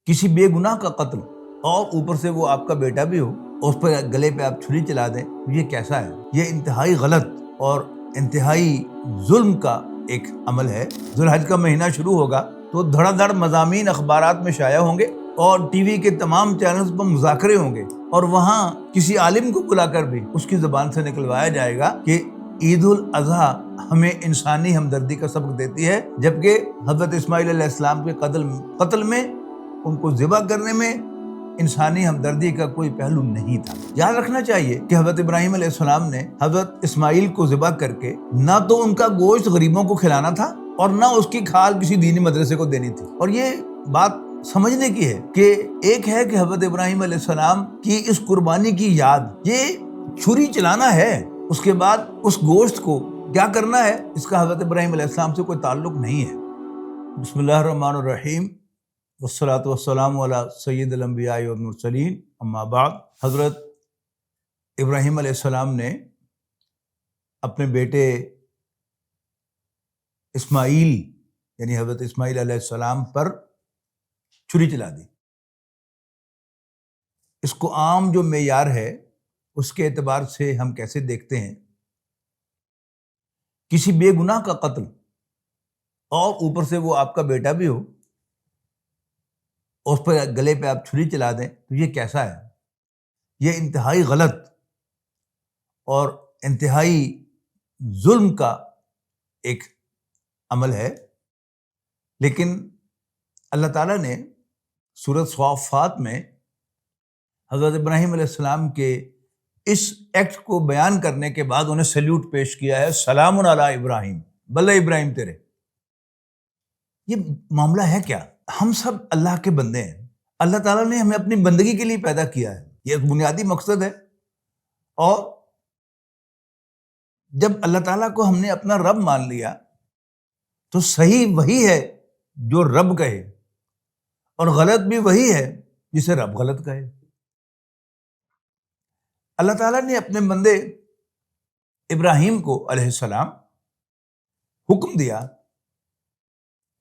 کسی بے گناہ کا قتل اور اوپر سے وہ آپ کا بیٹا بھی ہو اور اس پر گلے پہ آپ چھری چلا دیں، یہ کیسا ہے؟ یہ انتہائی غلط اور انتہائی ظلم کا ایک عمل ہے۔ ذو الحج کا مہینہ شروع ہوگا تو دھڑا دھڑ مضامین اخبارات میں شائع ہوں گے اور ٹی وی کے تمام چینلز پر مذاکرے ہوں گے، اور وہاں کسی عالم کو بلا کر بھی اس کی زبان سے نکلوایا جائے گا کہ عید الاضحیٰ ہمیں انسانی ہمدردی کا سبق دیتی ہے، جبکہ حضرت اسماعیل علیہ السلام کے قتل میں، ان کو ذبح کرنے میں انسانی ہمدردی کا کوئی پہلو نہیں تھا۔ یاد رکھنا چاہیے کہ حضرت ابراہیم علیہ السلام نے حضرت اسماعیل کو ذبح کر کے نہ تو ان کا گوشت غریبوں کو کھلانا تھا اور نہ اس کی کھال کسی دینی مدرسے کو دینی تھی۔ اور یہ بات سمجھنے کی ہے کہ ایک ہے کہ حضرت ابراہیم علیہ السلام کی اس قربانی کی یاد، یہ چھری چلانا ہے، اس کے بعد اس گوشت کو کیا کرنا ہے، اس کا حضرت ابراہیم علیہ السلام سے کوئی تعلق نہیں ہے۔ بسم اللہ الرحمن الرحیم، والصلاة والسلام علی سید الانبیاء والمرسلین، اما بعد۔ حضرت ابراہیم علیہ السلام نے اپنے بیٹے اسماعیل یعنی حضرت اسماعیل علیہ السلام پر چھری چلا دی۔ اس کو عام جو معیار ہے اس کے اعتبار سے ہم کیسے دیکھتے ہیں؟ کسی بے گناہ کا قتل اور اوپر سے وہ آپ کا بیٹا بھی ہو، اس پر گلے پہ آپ چھری چلا دیں تو یہ کیسا ہے؟ یہ انتہائی غلط اور انتہائی ظلم کا ایک عمل ہے۔ لیکن اللہ تعالیٰ نے سورۃ صافات میں حضرت ابراہیم علیہ السلام کے اس ایکٹ کو بیان کرنے کے بعد انہیں سیلیوٹ پیش کیا ہے، سلام علی ابراہیم، بلے ابراہیم تیرے۔ یہ معاملہ ہے کیا؟ ہم سب اللہ کے بندے ہیں، اللہ تعالیٰ نے ہمیں اپنی بندگی کے لیے پیدا کیا ہے، یہ ایک بنیادی مقصد ہے۔ اور جب اللہ تعالیٰ کو ہم نے اپنا رب مان لیا تو صحیح وہی ہے جو رب کہے، اور غلط بھی وہی ہے جسے رب غلط کہے۔ اللہ تعالیٰ نے اپنے بندے ابراہیم کو علیہ السلام حکم دیا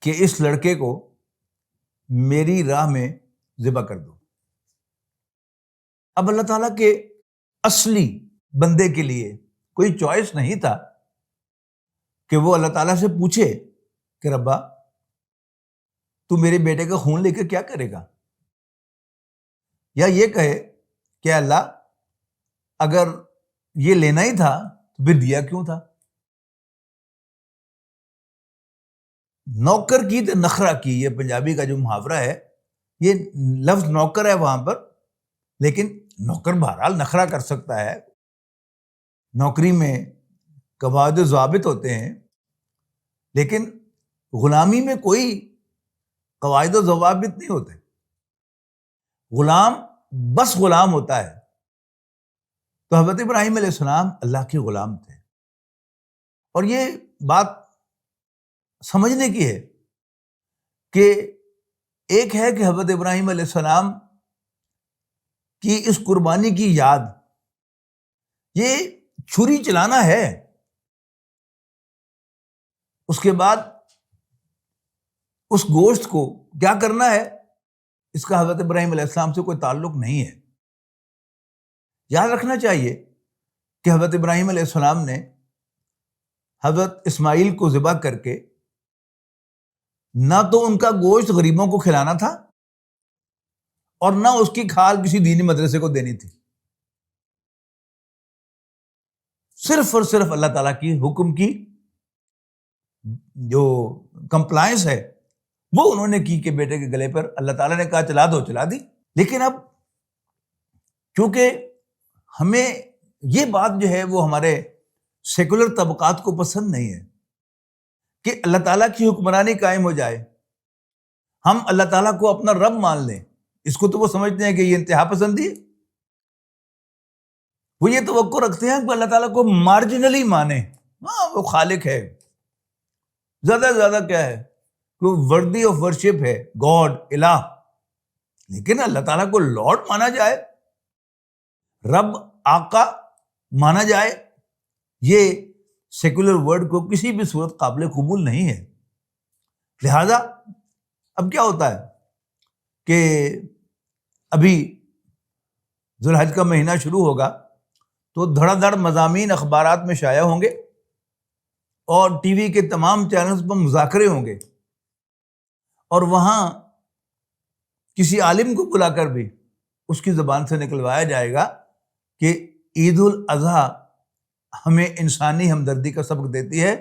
کہ اس لڑکے کو میری راہ میں ذبح کر دو۔ اب اللہ تعالیٰ کے اصلی بندے کے لیے کوئی چوائس نہیں تھا کہ وہ اللہ تعالیٰ سے پوچھے کہ ربا تو میرے بیٹے کا خون لے کے کیا کرے گا، یا یہ کہے کہ اللہ اگر یہ لینا ہی تھا تو پھر دیا کیوں تھا؟ نوکر کی تو نخرہ کی، یہ پنجابی کا جو محاورہ ہے، یہ لفظ نوکر ہے وہاں پر، لیکن نوکر بہرحال نخرہ کر سکتا ہے۔ نوکری میں قواعد و ضوابط ہوتے ہیں، لیکن غلامی میں کوئی قواعد و ضوابط نہیں ہوتے۔ غلام بس غلام ہوتا ہے۔ تو حضرت ابراہیم علیہ السلام اللہ کے غلام تھے، اور یہ بات سمجھنے کی ہے کہ ایک ہے کہ حضرت ابراہیم علیہ السلام کی اس قربانی کی یاد، یہ چھری چلانا ہے، اس کے بعد اس گوشت کو کیا کرنا ہے، اس کا حضرت ابراہیم علیہ السلام سے کوئی تعلق نہیں ہے۔ یاد رکھنا چاہیے کہ حضرت ابراہیم علیہ السلام نے حضرت اسماعیل کو ذبح کر کے نہ تو ان کا گوشت غریبوں کو کھلانا تھا اور نہ اس کی کھال کسی دینی مدرسے کو دینی تھی۔ صرف اور صرف اللہ تعالیٰ کی حکم کی جو کمپلائنس ہے وہ انہوں نے کی کہ بیٹے کے گلے پر اللہ تعالیٰ نے کہا چلا دو، چلا دی۔ لیکن اب چونکہ ہمیں یہ بات جو ہے وہ ہمارے سیکولر طبقات کو پسند نہیں ہے کہ اللہ تعالیٰ کی حکمرانی قائم ہو جائے، ہم اللہ تعالیٰ کو اپنا رب مان لیں، اس کو تو وہ سمجھتے ہیں کہ یہ انتہا پسندی ہے۔ وہ یہ توقع رکھتے ہیں کہ اللہ تعالیٰ کو مارجنلی مانے، ہاں وہ خالق ہے، زیادہ سے زیادہ کیا ہے کہ وہ وردی آف ورشپ ہے، گاڈ، الہ، لیکن اللہ تعالیٰ کو لارڈ مانا جائے، رب، آقا مانا جائے، یہ سیکولر ورڈ کو کسی بھی صورت قابل قبول نہیں ہے۔ لہذا اب کیا ہوتا ہے کہ ابھی ذوالحج کا مہینہ شروع ہوگا تو دھڑا دھڑ مضامین اخبارات میں شائع ہوں گے اور ٹی وی کے تمام چینلز پر مذاکرے ہوں گے، اور وہاں کسی عالم کو بلا کر بھی اس کی زبان سے نکلوایا جائے گا کہ عید الاضحیٰ ہمیں انسانی ہمدردی کا سبق دیتی ہے،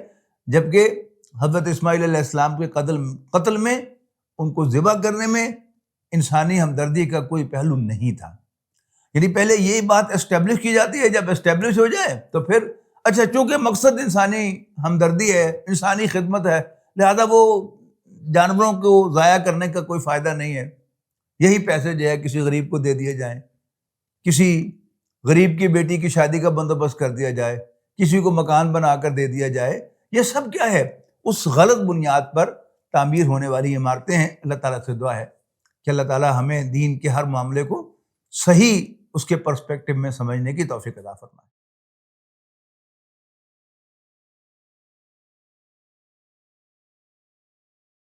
جبکہ حضرت اسماعیل علیہ السلام کے قتل میں، ان کو ذبح کرنے میں انسانی ہمدردی کا کوئی پہلو نہیں تھا۔ یعنی پہلے یہی بات اسٹیبلش کی جاتی ہے، جب اسٹیبلش ہو جائے تو پھر اچھا، چونکہ مقصد انسانی ہمدردی ہے، انسانی خدمت ہے، لہذا وہ جانوروں کو ضائع کرنے کا کوئی فائدہ نہیں ہے، یہی پیسے جو ہے کسی غریب کو دے دیے جائیں، کسی غریب کی بیٹی کی شادی کا بندوبست کر دیا جائے، کسی کو مکان بنا کر دے دیا جائے۔ یہ سب کیا ہے؟ اس غلط بنیاد پر تعمیر ہونے والی عمارتیں ہیں۔ اللہ تعالیٰ سے دعا ہے کہ اللہ تعالیٰ ہمیں دین کے ہر معاملے کو صحیح اس کے پرسپیکٹو میں سمجھنے کی توفیق عطا فرمائے۔